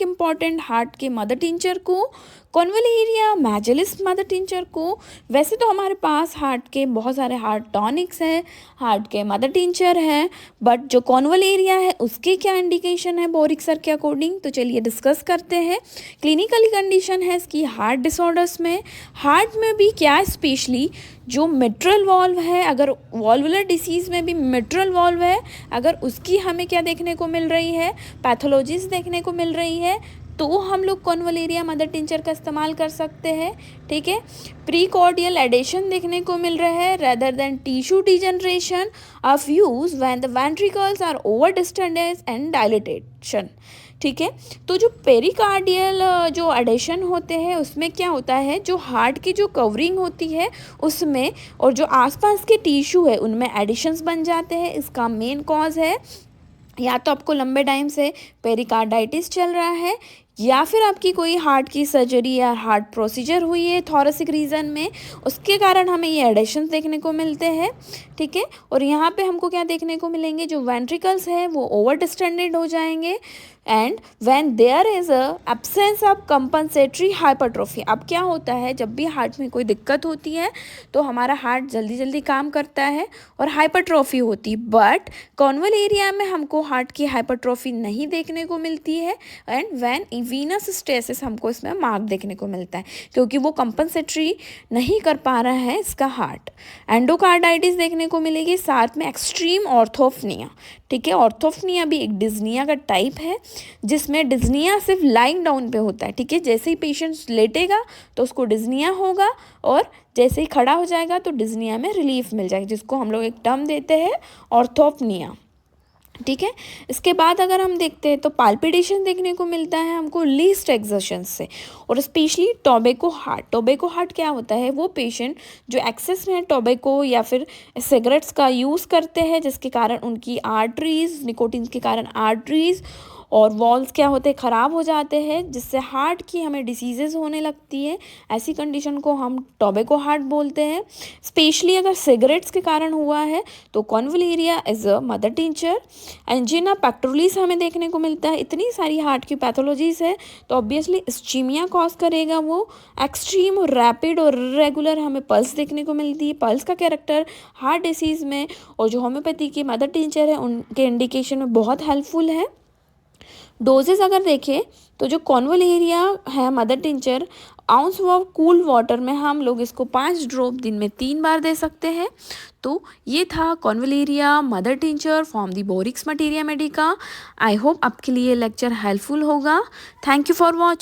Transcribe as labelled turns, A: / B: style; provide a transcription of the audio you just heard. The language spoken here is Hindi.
A: इम्पॉर्टेंट हार्ट के मदर टिंचर को, कॉन्वोलेरिया मैजलिस मदर टिंचर को। वैसे तो हमारे पास हार्ट के बहुत सारे हार्ट टॉनिक्स हैं, हार्ट के मदर टिंचर है, बट जो कॉन्वोलेरिया है उसके क्या इंडिकेशन है बोरिक सर के अकॉर्डिंग, तो चलिए डिस्कस करते हैं। क्लिनिकली कंडीशन है इसकी हार्ट डिसऑर्डर्स में। हार्ट में भी क्या स्पेशली जो मिट्रल वॉल्व है, अगर वॉल्वुलर डिसीज़ में भी मिट्रल वॉल्व है, अगर उसकी हमें क्या देखने को मिल रही है, पैथोलॉजीज देखने को मिल रही है, तो हम लोग कॉन्वोलेरिया मदर टिंचर का इस्तेमाल कर सकते हैं। ठीक है, प्रीकॉर्डियल एडेशन देखने को मिल रहा है rather than tissue degeneration of use when the ventricles are over distended and dilatation. ठीक है, तो जो पेरिकार्डियल जो एडेशन होते हैं उसमें क्या होता है, जो हार्ट की जो कवरिंग होती है उसमें और जो आसपास के टिश्यू है उनमें एडिशंस बन जाते हैं। इसका मेन कॉज है या तो आपको लंबे टाइम से पेरिकार्डाइटिस चल रहा है, या फिर आपकी कोई हार्ट की सर्जरी या हार्ट प्रोसीजर हुई है थोरेसिक रीजन में, उसके कारण हमें ये एडिशंस देखने को मिलते हैं। ठीक है, और यहाँ पे हमको क्या देखने को मिलेंगे, जो वेंट्रिकल्स है वो ओवर डिस्टेंडेड हो जाएंगे and when there is a absence of compensatory hypertrophy. अब क्या होता है, जब भी हार्ट में कोई दिक्कत होती है तो हमारा हार्ट जल्दी जल्दी काम करता है और हाइपरट्रोफी होती, बट कॉन्वोलेरिया में हमको हार्ट की हाइपरट्रोफी नहीं देखने को मिलती है एंड व्हेन वीनस स्टेसिस हमको इसमें मार्क देखने को मिलता है, क्योंकि वो कंपनसेटरी नहीं कर पा रहा है इसका हार्ट। एंडोकार्डाइटिस देखने को मिलेगी, साथ में एक्सट्रीम ऑर्थोफनिया। ठीक है, ऑर्थोफनिया भी एक डिज्निया का टाइप है, जिसमें डिज्निया सिर्फ लाइंग डाउन पे होता है। ठीक है, जैसे ही पेशेंट लेटेगा तो उसको डिज्निया होगा और जैसे ही खड़ा हो जाएगा तो डिज्निया में रिलीफ मिल जाएगी, जिसको हम लोग एक टर्म देते हैं ऑर्थोफनिया। ठीक है, इसके बाद अगर हम देखते हैं तो पाल्पिटेशन देखने को मिलता है हमको लीस्ट एक्सर्शन से, और specially tobacco heart. Tobacco heart क्या होता है, वो पेशेंट जो एक्सेस में टोबैको या फिर सिगरेट्स का यूज़ करते हैं, जिसके कारण उनकी आर्टरीज, निकोटीन के कारण आर्टरीज और वॉल्स क्या होते हैं, ख़राब हो जाते हैं, जिससे हार्ट की हमें डिसीजेज होने लगती है। ऐसी कंडीशन को हम टोबैको हार्ट बोलते हैं। स्पेशली अगर सिगरेट्स के कारण हुआ है तो convallaria is a mother tincture. Angina pectoris हमें देखने को मिलता है। इतनी सारी हार्ट की पैथोलॉजीज है तो ऑब्वियसली इस्चीमिया कॉज करेगा वो। एक्सट्रीम और रैपिड और इरेगुलर हमें पल्स देखने को मिलती है। पल्स का कैरेक्टर हार्ट डिसीज़ में और जो होम्योपैथी की मदर टिंचर है उनके इंडिकेशन में बहुत हेल्पफुल है। डोजेस अगर देखें तो जो कॉन्वोलेरिया है mother tincture, ounce of cool water में हम लोग इसको 5 ड्रॉप दिन में 3 बार दे सकते हैं। तो ये था convallaria mother tincture from the Boericke's materia medica. I hope आपके लिए लेक्चर हेल्पफुल होगा। Thank you for watching.